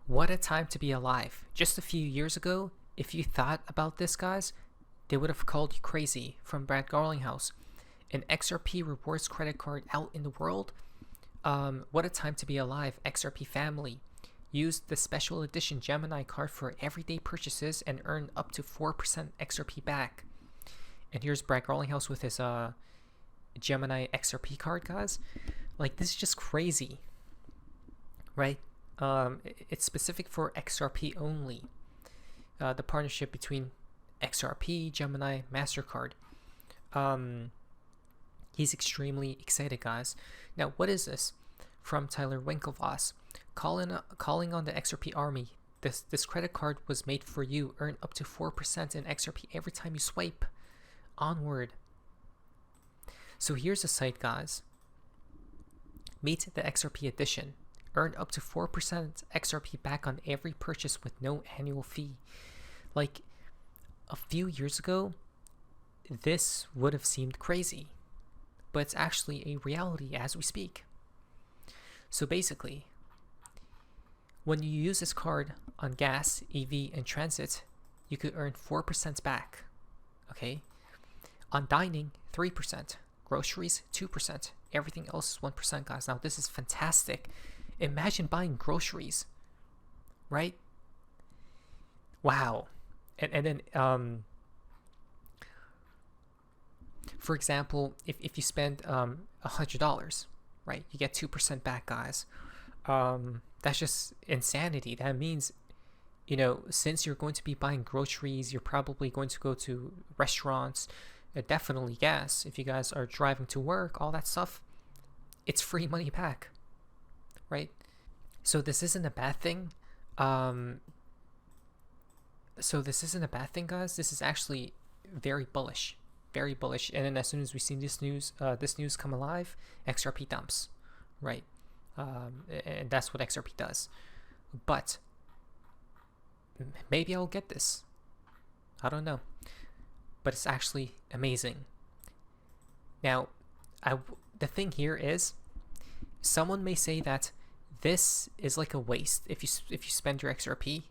What a time to be alive. Just a few years ago, if you thought about this, guys, they would have called you crazy. From Brad Garlinghouse, an XRP rewards credit card out in the world. What a time to be alive. XRP family. Use the special edition Gemini card for everyday purchases and earn up to 4% XRP back. And here's Brad Garlinghouse with his Gemini XRP card, guys. Like, this is just crazy, right? It's specific for XRP only. The partnership between XRP, Gemini, MasterCard. He's extremely excited, guys. Now, what is this? From Tyler Winklevoss. Calling on the XRP army. This credit card was made for you. Earn up to 4% in XRP every time you swipe. Onward. So here's a site, guys. Meet the XRP edition. Earn up to 4% XRP back on every purchase with no annual fee. Like, a few years ago, this would have seemed crazy, but it's actually a reality as we speak. So basically, when you use this card on gas, EV, and transit, you could earn 4% back. Okay? On dining, 3%. Groceries, 2%. Everything else is 1%, guys. Now, this is fantastic. Imagine buying groceries, right? Wow. And then, for example, if you spend $100, right, you get 2% back, guys. That's just insanity. That means, you know, since you're going to be buying groceries, you're probably going to go to restaurants, definitely gas. If you guys are driving to work, all that stuff, it's free money back, right? So this isn't a bad thing. So this isn't a bad thing, guys. This is actually very bullish, very bullish. And then as soon as we see this news come alive, XRP dumps, right? And that's what XRP does. But maybe I'll get this. I don't know. But it's actually amazing. Now, the thing here is, someone may say that this is like a waste if you spend your XRP.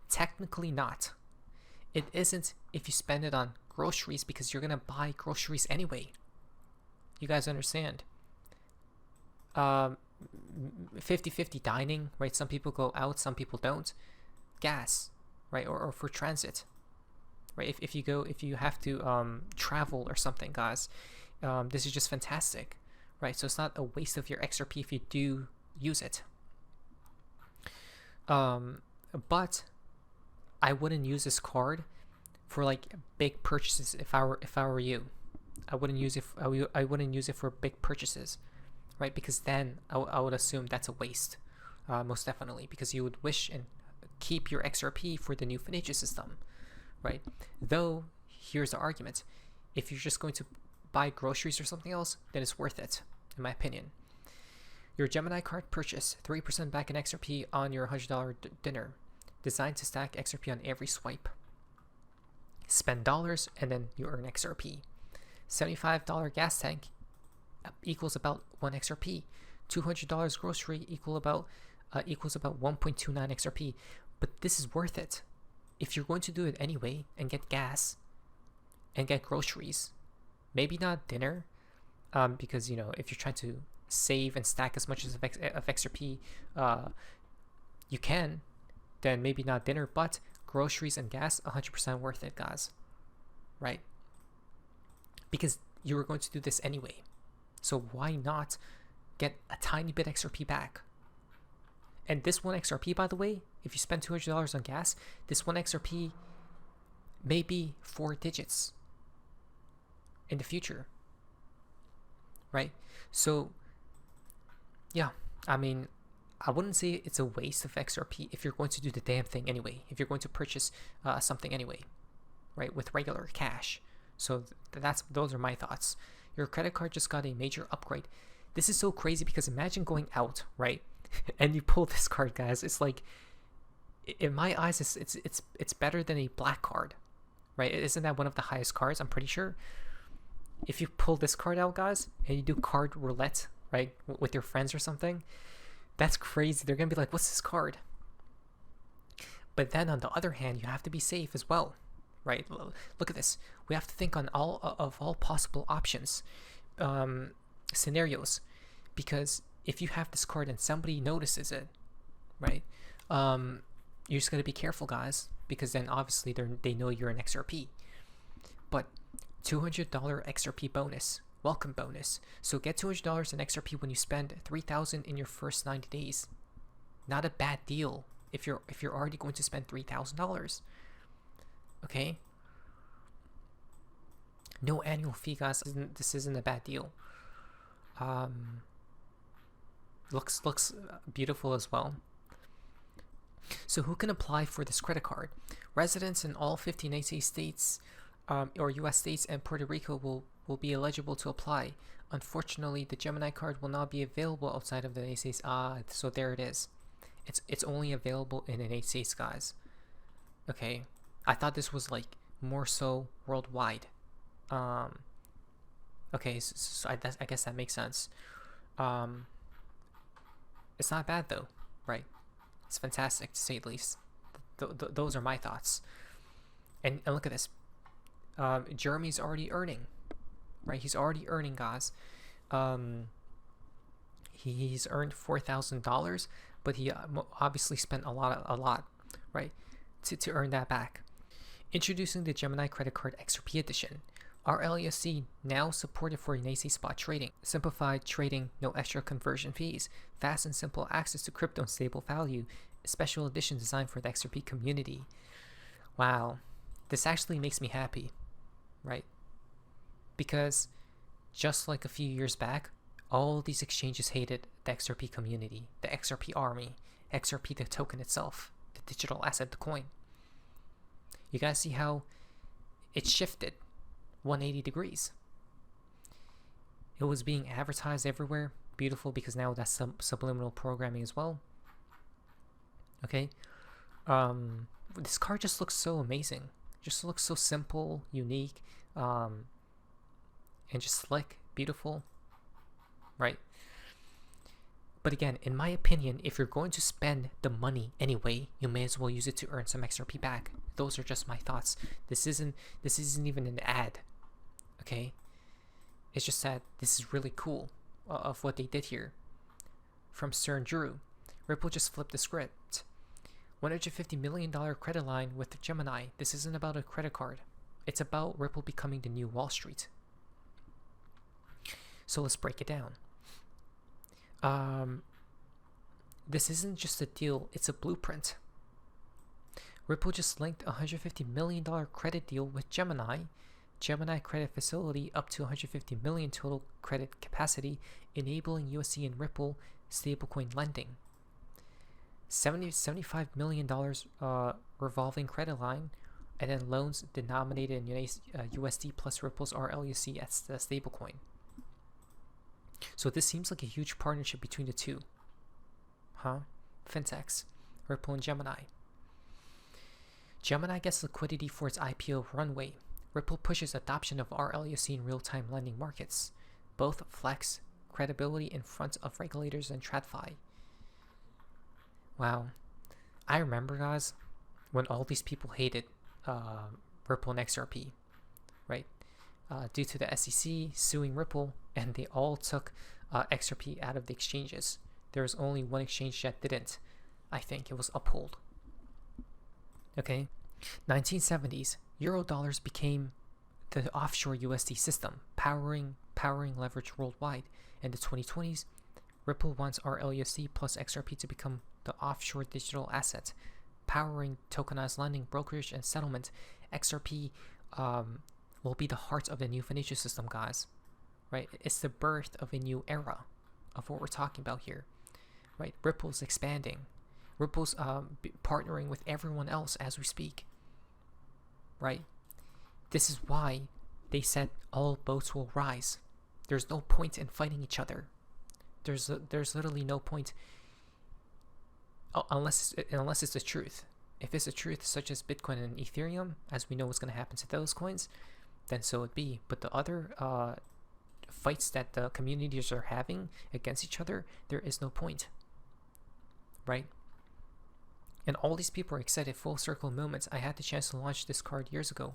Technically not. It isn't if you spend it on groceries, because you're gonna buy groceries anyway. You guys understand? 50-50 dining, right? Some people go out, some people don't. Gas, right? Or for transit, right? If you have to travel or something, guys, this is just fantastic, right? So it's not a waste of your XRP if you do use it. But I wouldn't use this card for like big purchases. If I were you, I wouldn't use it. I wouldn't use it for big purchases, right? Because then I would assume that's a waste, most definitely, because you would wish and keep your XRP for the new financial system, right? Though here's the argument: if you're just going to buy groceries or something else, then it's worth it, in my opinion. Your Gemini card purchase, 3% back in XRP on your $100 dinner. Designed to stack XRP on every swipe. Spend dollars and then you earn XRP. $75 gas tank equals about 1 XRP. $200 grocery equals about 1.29 XRP. But this is worth it. If you're going to do it anyway and get gas and get groceries, maybe not dinner, because, you know, if you're trying to save and stack as much as of XRP you can, then maybe not dinner, but groceries and gas, 100% worth it, guys, right? Because you were going to do this anyway. So why not get a tiny bit XRP back? And this 1 XRP, by the way, if you spend $200 on gas, this 1 XRP may be 4 digits in the future, right? So, yeah, I mean, I wouldn't say it's a waste of XRP if you're going to do the damn thing anyway, if you're going to purchase something anyway, right, with regular cash. So those are my thoughts. Your credit card just got a major upgrade. This is so crazy because imagine going out, right, and you pull this card, guys. It's like, in my eyes, it's better than a black card, right? Isn't that one of the highest cards? I'm pretty sure. If you pull this card out, guys, and you do card roulette, right, with your friends or something, that's crazy. They're gonna be like, what's this card? But then on the other hand, you have to be safe as well, right? Look at this. We have to think on all possible options, scenarios, because if you have this card and somebody notices it, right? You're just gonna be careful, guys, because then obviously they know you're an XRP. But $200 XRP bonus, welcome bonus. So get $200 in XRP when you spend $3,000 in your first 90 days. Not a bad deal if you're already going to spend $3,000. Okay. No annual fee, guys. This isn't a bad deal. Looks beautiful as well. So who can apply for this credit card? Residents in all 15 ACE states or US states and Puerto Rico will be eligible to apply. Unfortunately, the Gemini card will not be available outside of the United States. So there it is. It's only available in the United States, guys. Okay, I thought this was like more so worldwide. Okay, so I guess that makes sense. It's not bad though, right? It's fantastic to say the least. Those are my thoughts. And look at this. Jeremy's already earning, right? He's already earning, guys. He's earned $4,000, but he obviously spent a lot, right, to earn that back. Introducing the Gemini credit card XRP edition. Our LUSD now supported for NASE spot trading. Simplified trading, no extra conversion fees. Fast and simple access to crypto and stable value. A special edition designed for the XRP community. Wow, this actually makes me happy, right? Because just like a few years back, all these exchanges hated the XRP community, the XRP army, XRP the token itself, the digital asset, the coin. You guys see how it shifted 180 degrees. It was being advertised everywhere. Beautiful, because now that's subliminal programming as well. Okay. This card just looks so amazing. Just looks so simple, unique, and just slick, beautiful, right? But again, in my opinion, if you're going to spend the money anyway, you may as well use it to earn some XRP back. Those are just my thoughts. This isn't even an ad, okay? It's just that this is really cool of what they did here. From Stern Drew, Ripple just flipped the script. $150 million credit line with Gemini. This isn't about a credit card. It's about Ripple becoming the new Wall Street. So let's break it down. This isn't just a deal, it's a blueprint. Ripple just linked a $150 million credit deal with Gemini. Gemini credit facility up to $150 million total credit capacity, enabling USD and Ripple stablecoin lending. $75 million revolving credit line, and then loans denominated in USD plus Ripple's RLUC as the stablecoin. So this seems like a huge partnership between the two. Fintechs, Ripple and Gemini. Gemini gets liquidity for its IPO runway. Ripple pushes adoption of RLUC in real-time lending markets. Both flex credibility in front of regulators and TradFi. Wow. I remember, guys, when all these people hated Ripple and XRP, right? Due to the SEC suing Ripple, and they all took XRP out of the exchanges. There was only one exchange that didn't. I think it was Uphold. Okay, 1970s, Eurodollars became the offshore USD system, powering leverage worldwide. In the 2020s, Ripple wants RLUSD plus XRP to become the offshore digital asset, powering tokenized lending, brokerage, and settlement. XRP will be the heart of the new financial system, guys. Right? It's the birth of a new era of what we're talking about here. Right? Ripple's expanding. Ripple's partnering with everyone else as we speak. Right? This is why they said all boats will rise. There's no point in fighting each other. There's literally no point unless it's the truth. If it's the truth, such as Bitcoin and Ethereum, as we know what's going to happen to those coins, then so it be. But the other fights that the communities are having against each other, there is no point. Right? And all these people are excited. Full circle moments. I had the chance to launch this card years ago,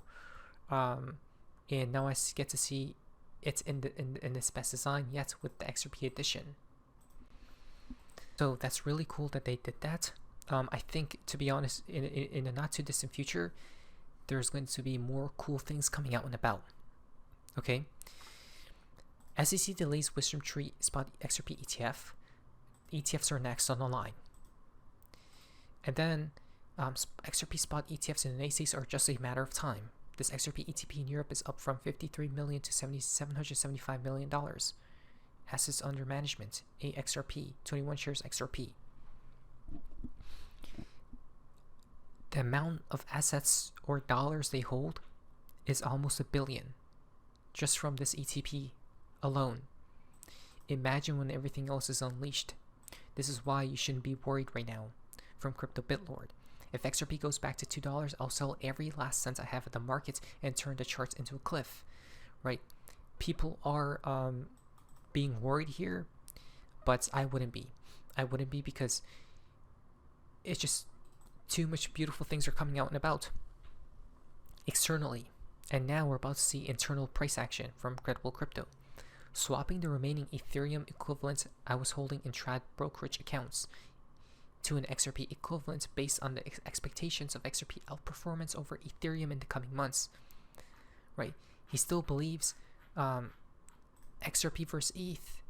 and now I get to see it's in its best design yet with the XRP edition. So that's really cool that they did that. I think, to be honest, in a not too distant future, there's going to be more cool things coming out and about. Okay. SEC delays Wisdom Tree Spot XRP ETF. ETFs are next on the line. And then XRP spot ETFs in the United States are just a matter of time. This XRP ETP in Europe is up from $53 million to $775 million. Assets under management, AXRP, 21 shares XRP. The amount of assets or dollars they hold is almost $1 billion just from this ETP alone. Imagine when everything else is unleashed. This is why you shouldn't be worried right now. From Crypto BitLord. If XRP goes back to $2, I'll sell every last cent I have at the market and turn the charts into a cliff. Right? People are being worried here, but I wouldn't be. I wouldn't be because it's just too much beautiful things are coming out and about externally. And now we're about to see internal price action from Credible Crypto. Swapping the remaining Ethereum equivalent I was holding in trad brokerage accounts to an XRP equivalent based on the expectations of XRP outperformance over Ethereum in the coming months. Right? He still believes XRP versus ETH.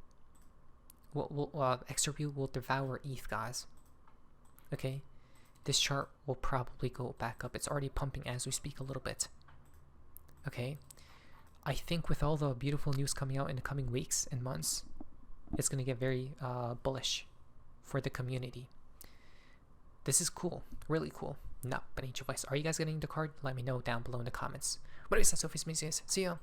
XRP will devour ETH, guys. Okay? This chart will probably go back up. It's already pumping as we speak a little bit. Okay? I think with all the beautiful news coming out in the coming weeks and months, it's going to get very bullish for the community. This is cool, really cool. Not financial advice. Are you guys getting the card? Let me know down below in the comments. What is that, Sophie's Museums? See ya.